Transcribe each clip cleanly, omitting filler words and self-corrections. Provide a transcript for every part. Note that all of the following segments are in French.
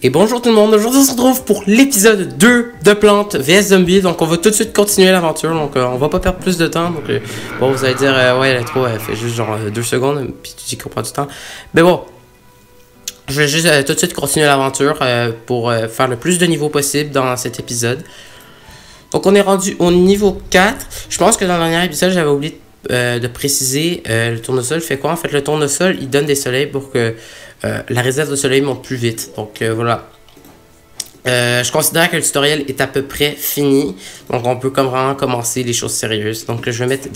Et bonjour tout le monde, aujourd'hui on se retrouve pour l'épisode 2 de Plantes vs Zombies. Donc on va tout de suite continuer l'aventure, donc on va pas perdre plus de temps. Donc bon, vous allez dire, ouais l'intro elle fait juste genre 2 secondes, puis tu dis qu'on prend du temps. Mais bon, je vais juste tout de suite continuer l'aventure pour faire le plus de niveaux possible dans cet épisode. Donc on est rendu au niveau 4. Je pense que dans le dernier épisode j'avais oublié de préciser le tournesol fait quoi. En fait le tournesol il donne des soleils pour que la réserve de soleil monte plus vite. Donc voilà. Je considère que le tutoriel est à peu près fini. Donc on peut vraiment commencer les choses sérieuses. Donc je vais mettre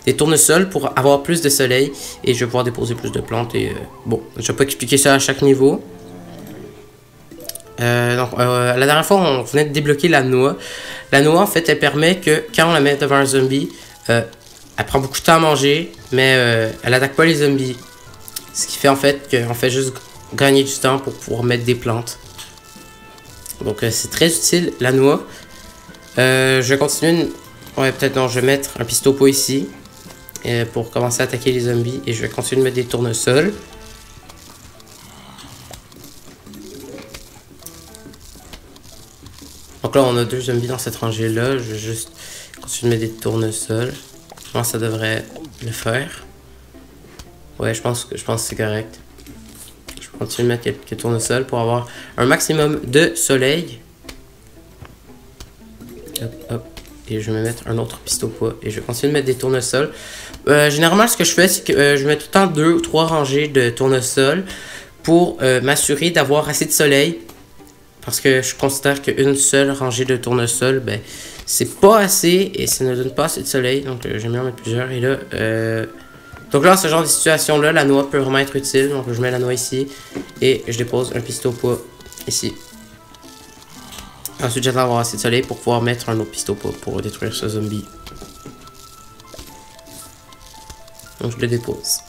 des tournesols pour avoir plus de soleil. Et je vais pouvoir déposer plus de plantes. Et bon, je vais pas expliquer ça à chaque niveau. La dernière fois on venait de débloquer la noix. La noix en fait elle permet que quand on la met devant un zombie, elle prend beaucoup de temps à manger. Mais elle attaque pas les zombies. Ce qui fait en fait qu'on fait juste gagner du temps pour pouvoir mettre des plantes. Donc c'est très utile la noix. Je vais continuer. Ouais, peut-être non, je vais mettre un pistolet ici. Pour commencer à attaquer les zombies. Et je vais continuer de mettre des tournesols. Donc là on a 2 zombies dans cette rangée là. Je vais juste continuer de mettre des tournesols. Je pense que ça devrait le faire. Ouais, je pense que c'est correct. Je vais continuer de mettre quelques tournesols pour avoir un maximum de soleil. Hop, hop. Et je vais me mettre un autre pistolet. Et je vais continuer de mettre des tournesols. Généralement, ce que je fais, c'est que je mets tout le temps 2 ou 3 rangées de tournesols pour m'assurer d'avoir assez de soleil. Parce que je considère qu'une seule rangée de tournesols, ben, c'est pas assez et ça ne donne pas assez de soleil. Donc, j'aime bien en mettre plusieurs. Et là, donc là, dans ce genre de situation-là, la noix peut vraiment être utile. Donc je mets la noix ici et je dépose un pistolet ici. Ensuite, j'attends d'avoir assez de soleil pour pouvoir mettre un autre pistolet pour détruire ce zombie. Donc je le dépose.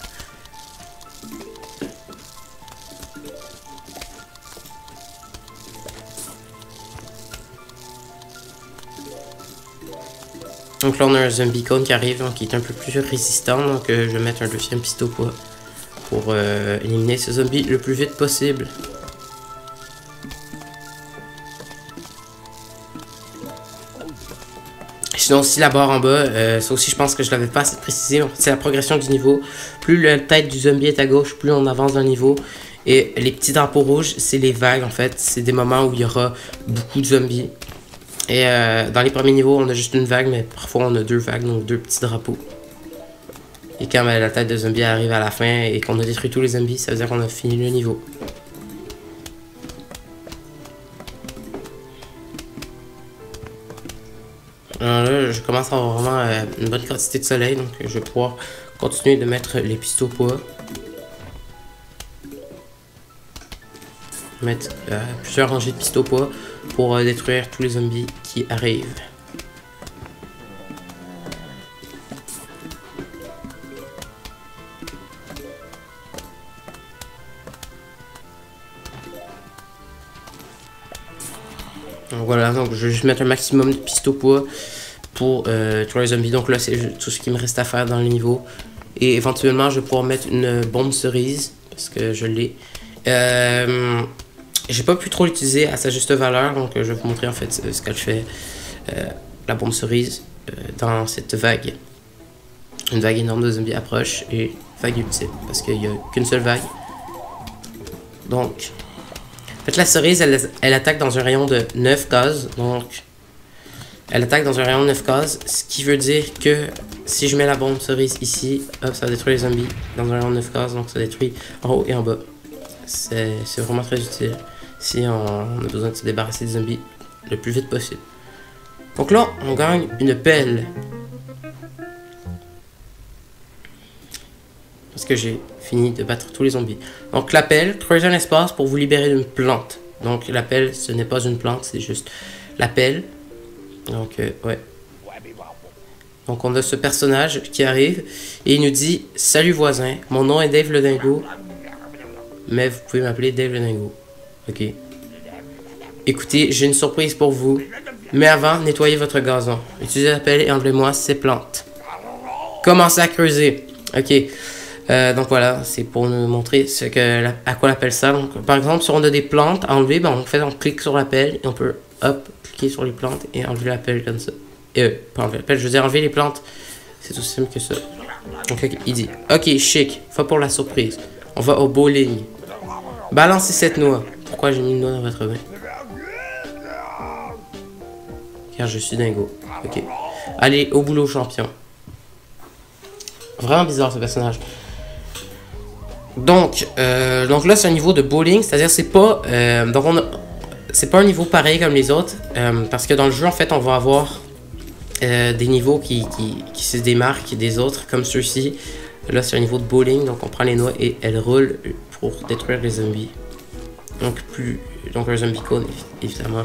Donc là on a un zombie cone qui arrive, donc qui est un peu plus résistant. Donc je vais mettre un deuxième pistolet pour éliminer ce zombie le plus vite possible. Sinon aussi la barre en bas, ça aussi je pense que je l'avais pas assez précisé. C'est la progression du niveau. Plus la tête du zombie est à gauche, plus on avance dans le niveau. Et les petits drapeaux rouges, c'est les vagues en fait. C'est des moments où il y aura beaucoup de zombies. Et dans les premiers niveaux, on a juste une vague, mais parfois on a 2 vagues, donc 2 petits drapeaux. Et quand la tête de zombie arrive à la fin et qu'on a détruit tous les zombies, ça veut dire qu'on a fini le niveau. Alors là, je commence à avoir vraiment une bonne quantité de soleil, donc je vais pouvoir continuer de mettre les pistolets. Mettre plusieurs rangées de pistolets pour détruire tous les zombies qui arrivent. Donc voilà, donc je vais juste mettre un maximum de pistolets pour tuer les zombies. Donc là c'est tout ce qui me reste à faire dans le niveau. Et éventuellement je vais pouvoir mettre une bombe cerise parce que je l'ai. J'ai pas pu trop l'utiliser à sa juste valeur, donc je vais vous montrer en fait ce qu'elle fait, la bombe cerise, dans cette vague. Une vague énorme de zombies approche et vague ultime, parce qu'il n'y a qu'une seule vague. Donc, en fait la cerise, elle attaque dans un rayon de 9 cases, donc elle attaque dans un rayon de 9 cases, ce qui veut dire que si je mets la bombe cerise ici, hop, ça détruit les zombies dans un rayon de 9 cases, donc ça détruit en haut et en bas. C'est vraiment très utile si on a besoin de se débarrasser des zombies le plus vite possible. Donc là, on gagne une pelle. Parce que j'ai fini de battre tous les zombies. Donc la pelle, creusez un espace pour vous libérer d'une plante. Donc la pelle, ce n'est pas une plante, c'est juste la pelle. Donc ouais. Donc on a ce personnage qui arrive et il nous dit « Salut voisin, mon nom est Dave le Dingo. Mais vous pouvez m'appeler Dave le Dingo. » Ok. Écoutez, j'ai une surprise pour vous. Mais avant, nettoyez votre gazon. Utilisez la pelle et enlevez-moi ces plantes. Commencez à creuser. Ok. Donc voilà, c'est pour nous montrer à quoi l'appelle ça. Donc, par exemple, si on a des plantes à enlever, ben, on clique sur l'appel et on peut hop, cliquer sur les plantes et enlever l'appel comme ça. Pas enlever l'appel, je veux dire enlever les plantes. C'est aussi simple que ça. Donc il dit, ok, chic, va pour la surprise. On va au bowling. Balancez cette noix. Pourquoi j'ai mis une noix dans votre main? Car je suis dingo. Ok. Allez, au boulot, champion. Vraiment bizarre ce personnage. Donc là c'est un niveau de bowling, c'est-à-dire c'est pas c'est pas un niveau pareil comme les autres parce que dans le jeu en fait on va avoir des niveaux qui se démarquent des autres comme ceux-ci. Là c'est un niveau de bowling, donc on prend les noix et elles roulent pour détruire les zombies. Donc un zombie cone évidemment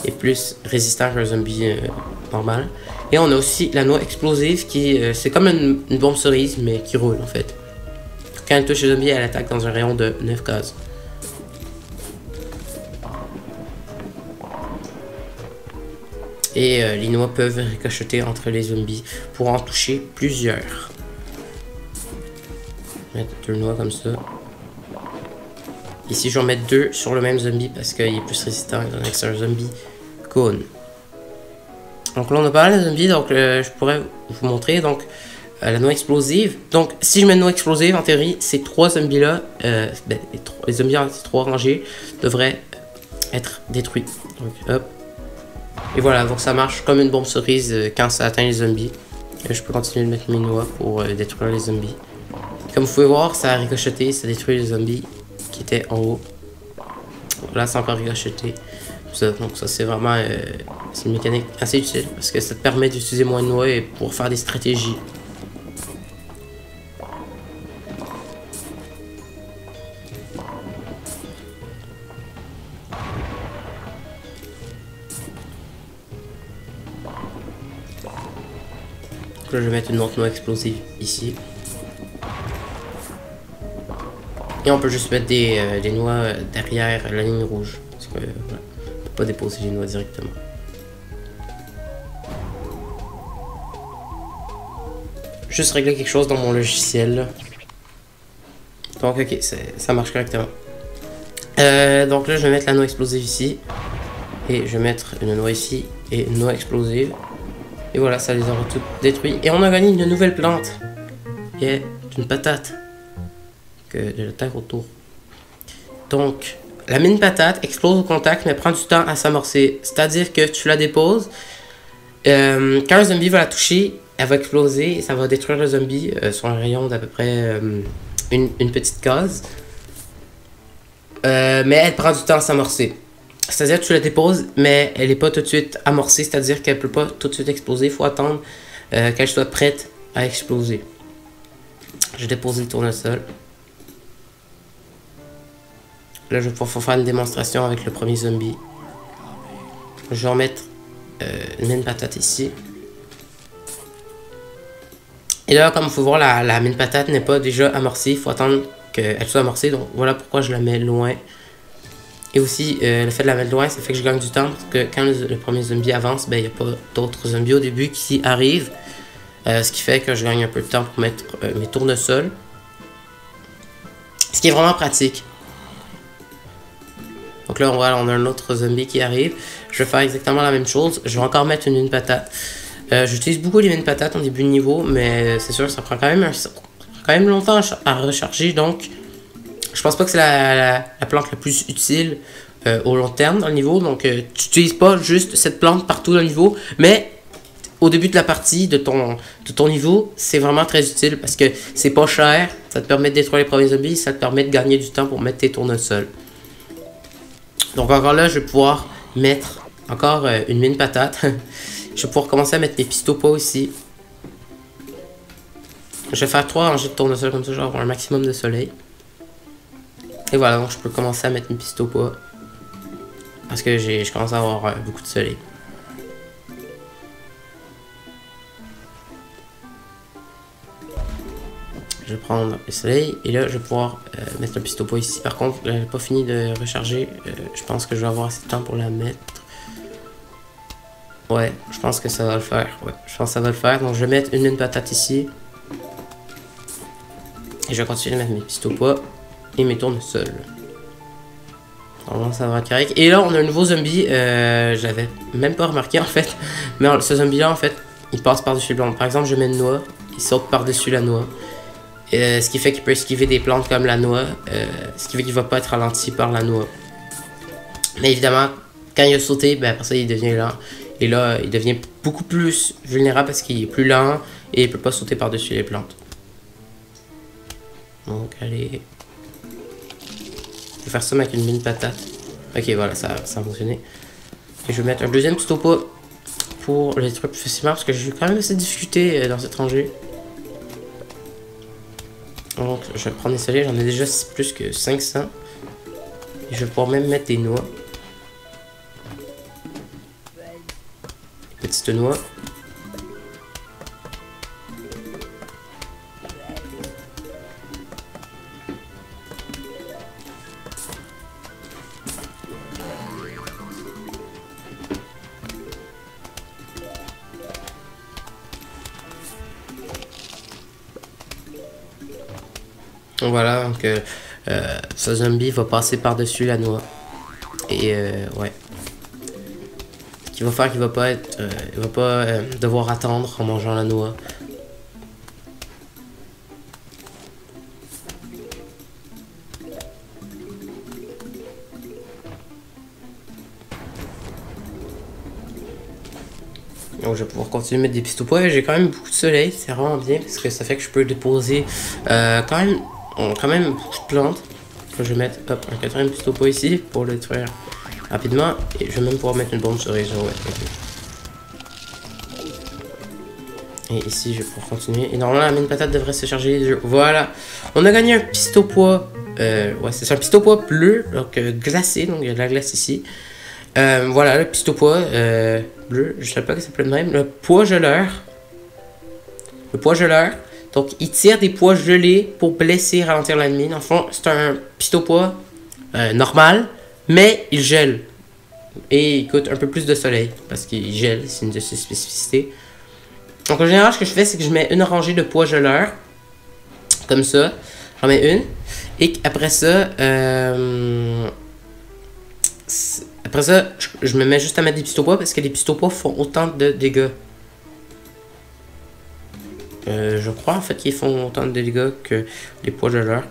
est plus résistant qu'un zombie normal. Et on a aussi la noix explosive qui c'est comme une bombe cerise mais qui roule en fait. Quand elle touche le zombie, elle attaque dans un rayon de 9 cases. Et les noix peuvent ricocheter entre les zombies pour en toucher plusieurs. Mettre 2 noix comme ça. Ici, je vais en mettre 2 sur le même zombie parce qu'il est plus résistant étant donné que c'est un zombie cone. Donc là, on a pas mal de zombies, donc je pourrais vous montrer. Donc, la noix explosive. Donc, si je mets une noix explosive, en théorie, ces 3 zombies-là, les zombies en 3 rangées, devraient être détruits. Donc, hop. Et voilà, donc ça marche comme une bombe cerise quand ça atteint les zombies. Et je peux continuer de mettre mes noix pour détruire les zombies. Comme vous pouvez voir, ça a ricocheté, ça détruit les zombies qui étaient en haut. Là, c'est encore ricocheté. Donc ça, c'est vraiment c'est une mécanique assez utile parce que ça te permet d'utiliser moins de noix et pour faire des stratégies. Là, je vais mettre une autre noix explosive ici. Et on peut juste mettre des noix derrière la ligne rouge. Parce que voilà, on peut pas déposer les noix directement. Juste régler quelque chose dans mon logiciel. Donc ok, ça marche correctement. Donc là, je vais mettre la noix explosive ici. Et je vais mettre une noix ici et une noix explosive. Et voilà, ça les aura toutes détruits. Et on a gagné une nouvelle plante. Qui est une patate. De la terre autour. Donc, la mine patate explose au contact, mais prend du temps à s'amorcer. C'est-à-dire que tu la déposes. Quand un zombie va la toucher, elle va exploser et ça va détruire le zombie sur un rayon d'à peu près une petite case. Mais elle prend du temps à s'amorcer. C'est-à-dire que tu la déposes, mais elle n'est pas tout de suite amorcée, c'est-à-dire qu'elle ne peut pas tout de suite exploser. Il faut attendre qu'elle soit prête à exploser. J'ai déposé le tournesol. Là, je vais pouvoir faire une démonstration avec le premier zombie. Je vais remettre une mine patate ici. Et là, comme vous pouvez voir, la mine patate n'est pas déjà amorcée. Il faut attendre qu'elle soit amorcée. Donc, voilà pourquoi je la mets loin. Et aussi, le fait de la mettre loin, ça fait que je gagne du temps. Parce que quand le premier zombie avance, ben, il n'y a pas d'autres zombies au début qui arrivent. Ce qui fait que je gagne un peu de temps pour mettre mes tournesols. Ce qui est vraiment pratique. Donc là, on a un autre zombie qui arrive. Je vais faire exactement la même chose. Je vais encore mettre une mine patate. J'utilise beaucoup les mines patates en début de niveau, mais c'est sûr, ça prend quand même longtemps à recharger. Donc, je pense pas que c'est la plante la plus utile au long terme dans le niveau. Donc, tu n'utilises pas juste cette plante partout dans le niveau, mais au début de la partie de ton niveau, c'est vraiment très utile parce que c'est pas cher. Ça te permet de détruire les premiers zombies, ça te permet de gagner du temps pour mettre tes tournesols. Donc encore là, je vais pouvoir mettre encore une mine patate. Je vais pouvoir commencer à mettre mes pistopois aussi. Je vais faire 3 rangées de tournesol comme ça, je vais avoir un maximum de soleil. Et voilà, donc je peux commencer à mettre mes pistopois. Parce que je commence à avoir beaucoup de soleil. Je vais prendre le soleil et là je vais pouvoir mettre le pistopois ici. Par contre, je n'ai pas fini de recharger. Je pense que je vais avoir assez de temps pour la mettre. Ouais, je pense que ça va le faire. Ouais, je pense que ça va le faire. Donc je vais mettre une mine patate ici. Et je vais continuer de mettre mes pistes au poids et mes tournesols. Normalement ça va être correct. Et là on a un nouveau zombie, j'avais même pas remarqué en fait. Mais ce zombie là en fait, il passe par-dessus les plantes. Par exemple je mets une noix, il saute par-dessus la noix. Ce qui fait qu'il peut esquiver des plantes comme la noix. Ce qui fait qu'il va pas être ralenti par la noix. Mais évidemment, quand il a sauté, ben après ça il devient lent. Et là il devient beaucoup plus vulnérable parce qu'il est plus lent et il peut pas sauter par-dessus les plantes. Donc allez. Je vais faire ça avec une mine patate. Ok voilà, ça a fonctionné. Et je vais mettre un deuxième petit topo pour les trucs plus facilement parce que j'ai quand même assez de difficultés dans cette rangée. Donc je vais prendre des soleils, j'en ai déjà plus que 500. Et je vais pouvoir même mettre des noix. Petite noix. Voilà, donc ce zombie va passer par-dessus la noix. Et ouais. Ce qui va faire qu'il va pas être. Il va pas devoir attendre en mangeant la noix. Donc je vais pouvoir continuer à mettre des pistes au poids. J'ai quand même beaucoup de soleil, c'est vraiment bien parce que ça fait que je peux déposer quand même beaucoup de plantes. Je vais mettre hop, un quatrième piste au poids ici pour le détruire rapidement. Et je vais même pouvoir mettre une bombe sur les gens. Ouais, okay. Et ici je vais pouvoir continuer. Et normalement la mine patate devrait se charger les yeux. Voilà, on a gagné un piste au poids. Ouais, c'est un piste au poids bleu, donc glacé, donc il y a de la glace ici. Voilà, le piste au poids bleu, je sais pas que ça s'appelle de même. Le poids geleur. Le poids geleur. Donc, il tire des poids gelés pour blesser et ralentir l'ennemi. Dans le fond, c'est un piste au poids normal, mais il gèle. Et il coûte un peu plus de soleil parce qu'il gèle, c'est une de ses spécificités. Donc, en général, ce que je fais, c'est que je mets une rangée de poids geleur. Comme ça. J'en mets une. Et après ça, je me mets juste à mettre des pistes au poids parce que les pistes au poids font autant de dégâts. Je crois en fait qu'ils font autant de dégâts que les poids geleurs.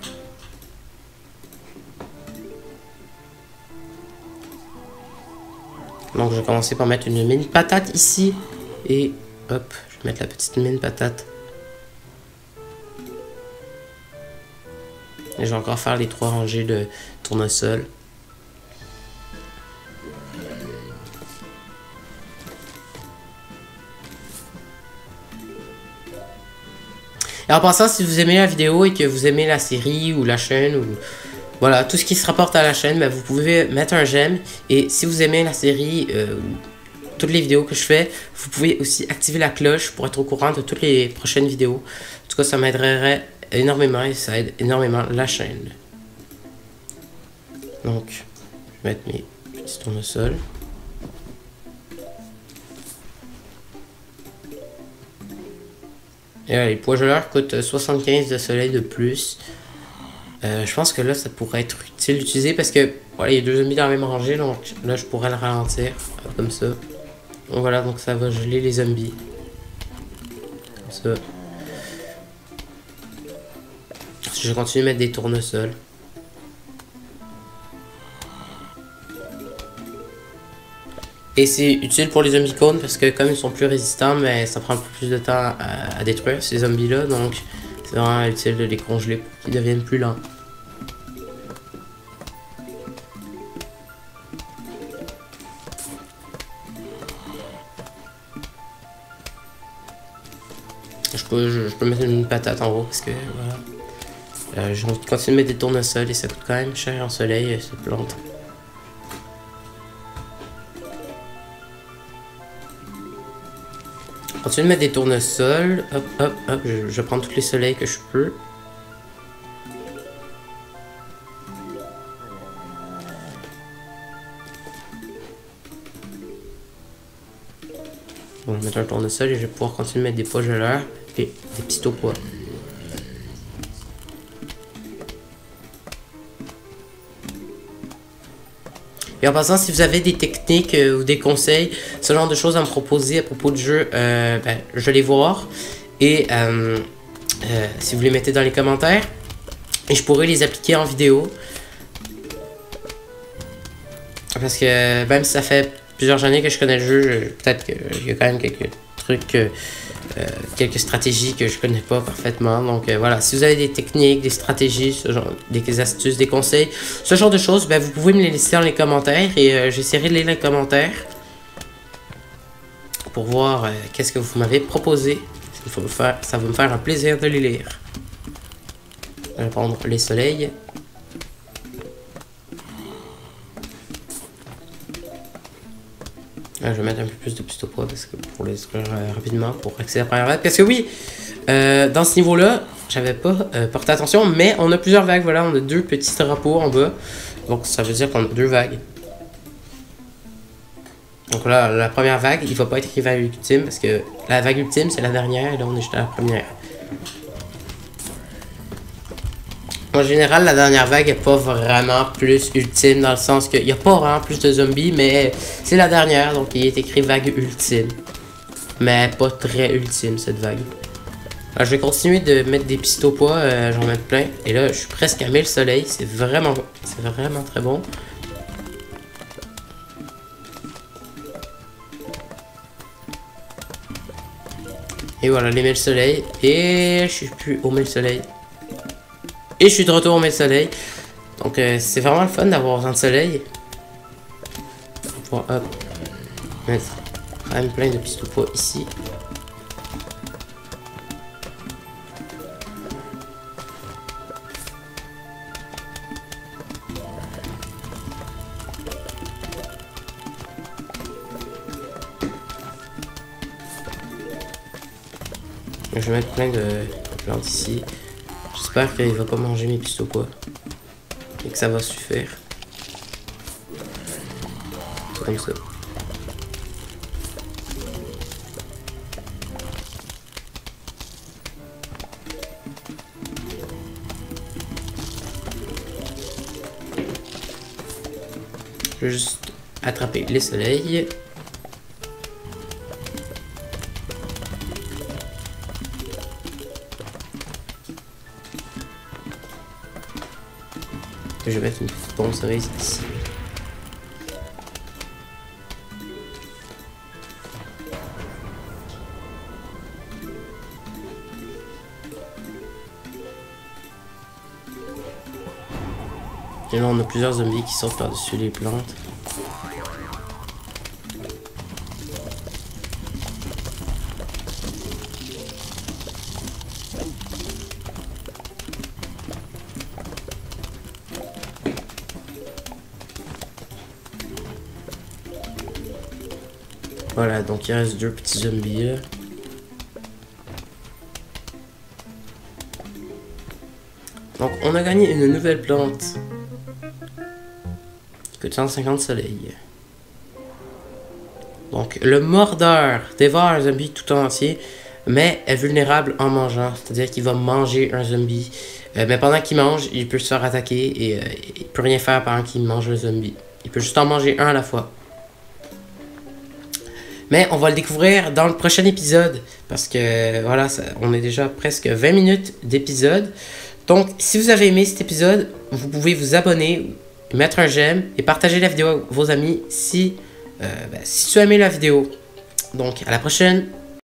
Donc je vais commencer par mettre une mine patate ici. Et hop, je vais mettre la petite mine patate. Et je vais encore faire les 3 rangées de tournesol. Et en passant, si vous aimez la vidéo et que vous aimez la série ou la chaîne ou voilà, tout ce qui se rapporte à la chaîne, ben, vous pouvez mettre un j'aime. Et si vous aimez la série ou toutes les vidéos que je fais, vous pouvez aussi activer la cloche pour être au courant de toutes les prochaines vidéos. En tout cas, ça m'aiderait énormément et ça aide énormément la chaîne. Donc, je vais mettre mes petits tournesols. Et là, les poids geleurs coûtent 75 de soleil de plus. Je pense que là, ça pourrait être utile d'utiliser parce que voilà, il y a 2 zombies dans la même rangée. Donc là, je pourrais le ralentir comme ça. Donc voilà, donc ça va geler les zombies. Comme ça. Je vais continuer à mettre des tournesols. Et c'est utile pour les zombies cônes parce que comme ils sont plus résistants, mais ça prend plus de temps à détruire ces zombies là, donc c'est vraiment utile de les congeler pour qu'ils deviennent plus lents. Je peux mettre une patate en haut parce que voilà. Je continue de mettre des tournesols et ça coûte quand même cher en soleil ces plantes. Continue de mettre des tournesols. Hop, hop, hop. Je prends tous les soleils que je peux. On va mettre un tournesol et je vais pouvoir continuer de mettre des poids geleurs et des pistes au poids. Et en passant, si vous avez des techniques ou des conseils, ce genre de choses à me proposer à propos du jeu, ben, je vais les voir. Et si vous les mettez dans les commentaires, et je pourrais les appliquer en vidéo. Parce que même si ça fait plusieurs années que je connais le jeu, peut-être qu'il y a quand même quelques trucs, quelques stratégies que je connais pas parfaitement. Donc voilà, si vous avez des techniques, des stratégies, ce genre, des astuces, des conseils, ce genre de choses, ben, vous pouvez me les laisser dans les commentaires et j'essaierai de lire les commentaires pour voir qu'est-ce que vous m'avez proposé. Ça va me faire un plaisir de les lire. Je vais prendre les soleils. Je vais mettre un peu plus de pistopois parce que pour les détruire rapidement, pour accéder à la première vague. Parce que oui, dans ce niveau-là, j'avais pas porté attention, mais on a plusieurs vagues. Voilà, on a 2 petits drapeaux en bas. Donc ça veut dire qu'on a 2 vagues. Donc là, la première vague, il va pas être écrit vague ultime parce que la vague ultime, c'est la dernière et là, on est juste à la première. En général, la dernière vague est pas vraiment plus ultime dans le sens qu'il n'y a pas vraiment plus de zombies, mais c'est la dernière, donc il est écrit vague ultime. Mais pas très ultime cette vague. Alors, je vais continuer de mettre des pistopois, j'en mets plein. Et là, je suis presque à 1000 soleils, c'est vraiment très bon. Et voilà, les 1000 soleils. Et je suis plus aux 1000 soleils. Et je suis de retour au 1000 soleils. Donc c'est vraiment le fun d'avoir autant de soleil. On va hop, mettre quand même plein de pistopois ici. Je vais mettre plein de plantes ici. J'espère qu'il va pas manger mes pistopois. Et que ça va suffire. C'est comme ça. Je vais juste attraper les soleils. Je vais mettre une petite bombe cerise ici. Et là on a plusieurs zombies qui sortent par-dessus les plantes. Voilà, donc il reste 2 petits zombies là. Donc on a gagné une nouvelle plante. Qui coûte 150 soleils. Donc le mordeur dévore un zombie tout entier, mais est vulnérable en mangeant. C'est-à-dire qu'il va manger un zombie. Mais pendant qu'il mange, il peut se faire attaquer et il peut rien faire pendant qu'il mange le zombie. Il peut juste en manger un à la fois. Mais on va le découvrir dans le prochain épisode. Parce que voilà, on est déjà presque 20 minutes d'épisode. Donc si vous avez aimé cet épisode, vous pouvez vous abonner, mettre un j'aime et partager la vidéo avec vos amis si tu as aimé la vidéo. Donc à la prochaine.